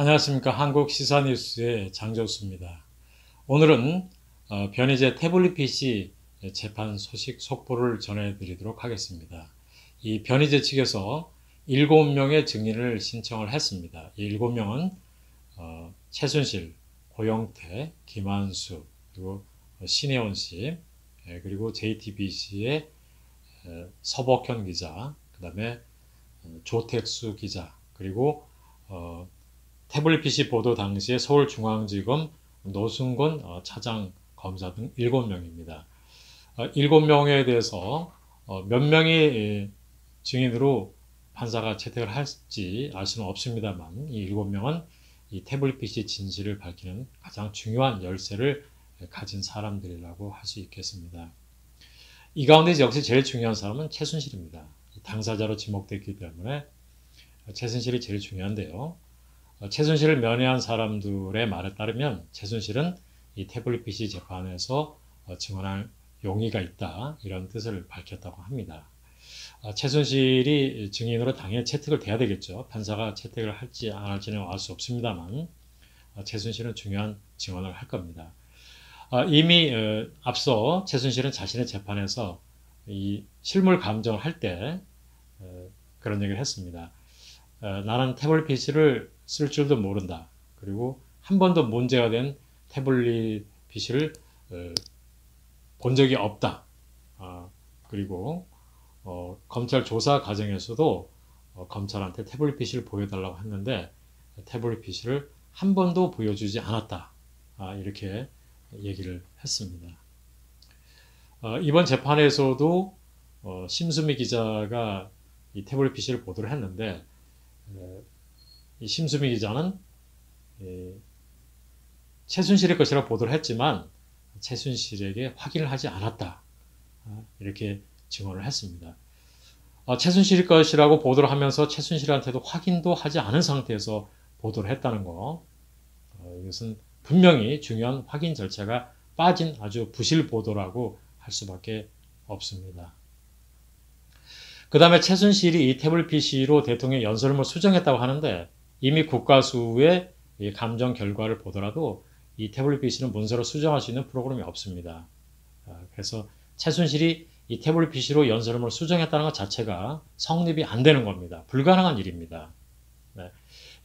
안녕하십니까. 한국 시사뉴스의 장정수입니다. 오늘은 변희재 태블릿 PC 재판 소식 속보를 전해드리도록 하겠습니다. 이 변희재 측에서 7명의 증인을 신청을 했습니다. 이 7명은 최순실, 고영태, 김한수, 그리고 신혜원 씨, 그리고 JTBC의 서복현 기자, 그 다음에 조택수 기자, 그리고 태블릿 PC 보도 당시에 서울중앙지검 노승곤 차장 검사 등 7명입니다. 7명에 대해서 몇 명이 증인으로 판사가 채택을 할지 알 수는 없습니다만 이 7명은 이 태블릿 PC 진실을 밝히는 가장 중요한 열쇠를 가진 사람들이라고 할 수 있겠습니다. 이 가운데 역시 제일 중요한 사람은 최순실입니다. 당사자로 지목됐기 때문에 최순실이 제일 중요한데요. 최순실을 면회한 사람들의 말에 따르면 최순실은 이 태블릿 PC 재판에서 증언할 용의가 있다, 이런 뜻을 밝혔다고 합니다. 최순실이 증인으로 당연히 채택을 돼야 되겠죠. 판사가 채택을 할지 안 할지는 알 수 없습니다만 최순실은 중요한 증언을 할 겁니다. 이미 앞서 최순실은 자신의 재판에서 이 실물 감정을 할 때 그런 얘기를 했습니다. 나는 태블릿 PC를 쓸 줄도 모른다. 그리고 한 번도 문제가 된 태블릿 PC를 본 적이 없다. 그리고 검찰 조사 과정에서도 검찰한테 태블릿 PC를 보여달라고 했는데 태블릿 PC를 한 번도 보여주지 않았다. 이렇게 얘기를 했습니다. 이번 재판에서도 심수미 기자가 이 태블릿 PC를 보도를 했는데 이 심수미 기자는 최순실의 것이라고 보도를 했지만 최순실에게 확인을 하지 않았다. 이렇게 증언을 했습니다. 최순실의 것이라고 보도를 하면서 최순실한테도 확인도 하지 않은 상태에서 보도를 했다는 거, 이것은 분명히 중요한 확인 절차가 빠진 아주 부실 보도라고 할 수밖에 없습니다. 그 다음에 최순실이 이 태블릿 PC로 대통령 연설문을 수정했다고 하는데 이미 국가수의 감정 결과를 보더라도 이 태블릿 PC는 문서로 수정할 수 있는 프로그램이 없습니다. 그래서 최순실이 이 태블릿 PC로 연설문을 수정했다는 것 자체가 성립이 안 되는 겁니다. 불가능한 일입니다.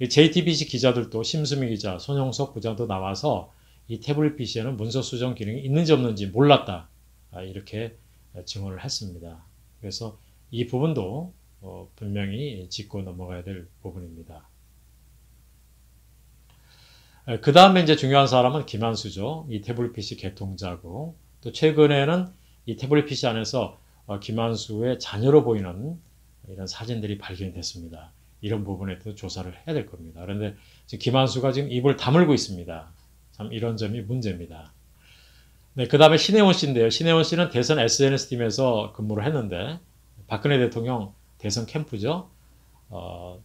JTBC 기자들도 심수미 기자, 손용석 부장도 나와서 이 태블릿 PC에는 문서 수정 기능이 있는지 없는지 몰랐다. 이렇게 증언을 했습니다. 그래서 이 부분도 분명히 짚고 넘어가야 될 부분입니다. 그 다음에 이제 중요한 사람은 김한수죠. 이 태블릿 PC 개통자고, 또 최근에는 이 태블릿 PC 안에서 김한수의 자녀로 보이는 이런 사진들이 발견이 됐습니다. 이런 부분에 대해서 조사를 해야 될 겁니다. 그런데 지금 김한수가 지금 입을 다물고 있습니다. 참 이런 점이 문제입니다. 네, 그 다음에 신혜원 씨인데요. 신혜원 씨는 대선 SNS팀에서 근무를 했는데 박근혜 대통령 대선 캠프죠.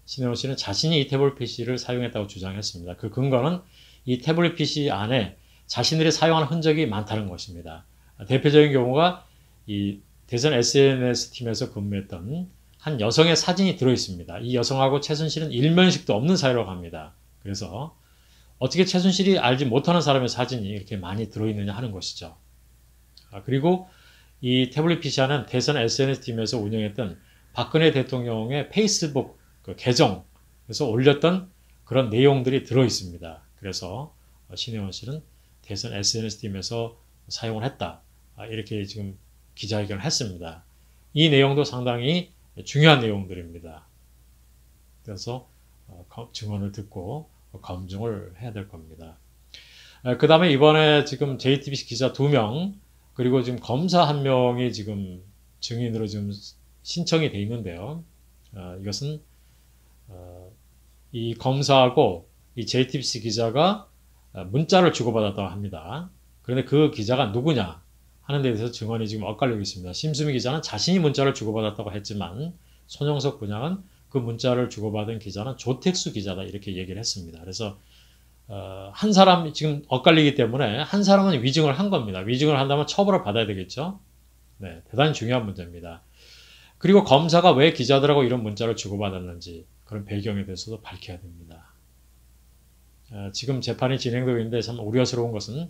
신혜원 씨는 자신이 이 태블릿 PC를 사용했다고 주장했습니다. 그 근거는 이 태블릿 PC 안에 자신들이 사용한 흔적이 많다는 것입니다. 대표적인 경우가 이 대선 SNS 팀에서 근무했던 한 여성의 사진이 들어있습니다. 이 여성하고 최순실은 일면식도 없는 사이라고 합니다. 그래서 어떻게 최순실이 알지 못하는 사람의 사진이 이렇게 많이 들어있느냐 하는 것이죠. 그리고 이 태블릿 PC는 대선 SNS팀에서 운영했던 박근혜 대통령의 페이스북 계정에서 올렸던 그런 내용들이 들어있습니다. 그래서 신혜원 씨는 대선 SNS팀에서 사용을 했다. 이렇게 지금 기자회견을 했습니다. 이 내용도 상당히 중요한 내용들입니다. 그래서 증언을 듣고 검증을 해야 될 겁니다. 그 다음에 이번에 지금 JTBC 기자 2명, 그리고 지금 검사 1명이 지금 증인으로 지금 신청이 돼 있는데요. 이것은 이 검사하고 이 JTBC 기자가 문자를 주고받았다고 합니다. 그런데 그 기자가 누구냐 하는 데 대해서 증언이 지금 엇갈리고 있습니다. 심수미 기자는 자신이 문자를 주고받았다고 했지만 손용석 부장은 그 문자를 주고받은 기자는 조택수 기자다 이렇게 얘기를 했습니다. 그래서 한 사람이 지금 엇갈리기 때문에 한 사람은 위증을 한 겁니다. 위증을 한다면 처벌을 받아야 되겠죠. 네, 대단히 중요한 문제입니다. 그리고 검사가 왜 기자들하고 이런 문자를 주고받았는지 그런 배경에 대해서도 밝혀야 됩니다. 지금 재판이 진행되고 있는데 참 우려스러운 것은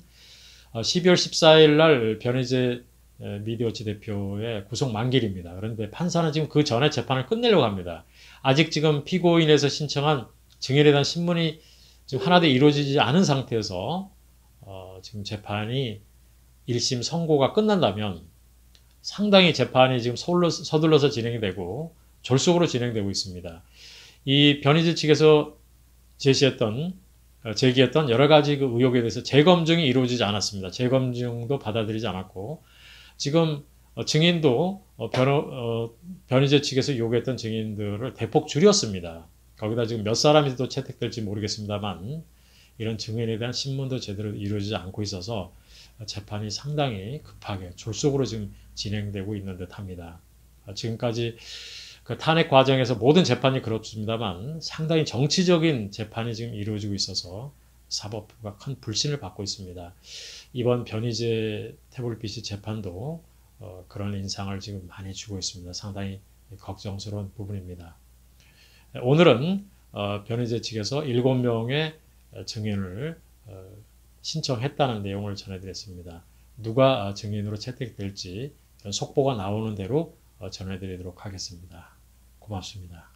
12월 14일 날 변희재 미디어워치 대표의 구속 만기입니다. 그런데 판사는 지금 그 전에 재판을 끝내려고 합니다. 아직 지금 피고인에서 신청한 증인에 대한 신문이 지금 하나도 이루어지지 않은 상태에서 지금 재판이 1심 선고가 끝난다면 상당히 재판이 지금 서둘러서 진행이 되고 졸속으로 진행되고 있습니다. 이 변희재 측에서 제기했던 여러 가지 그 의혹에 대해서 재검증이 이루어지지 않았습니다. 재검증도 받아들이지 않았고 지금 증인도 변희재 측에서 요구했던 증인들을 대폭 줄였습니다. 거기다 지금 몇 사람이 또 채택될지 모르겠습니다만 이런 증인에 대한 신문도 제대로 이루어지지 않고 있어서 재판이 상당히 급하게 졸속으로 지금 진행되고 있는 듯합니다. 지금까지 그 탄핵 과정에서 모든 재판이 그렇습니다만 상당히 정치적인 재판이 지금 이루어지고 있어서 사법부가 큰 불신을 받고 있습니다. 이번 변희재 태블릿 재판도 그런 인상을 지금 많이 주고 있습니다. 상당히 걱정스러운 부분입니다. 오늘은 변희재 측에서 7명의 증인을 신청했다는 내용을 전해드렸습니다. 누가 증인으로 채택될지 속보가 나오는 대로 전해드리도록 하겠습니다. 고맙습니다.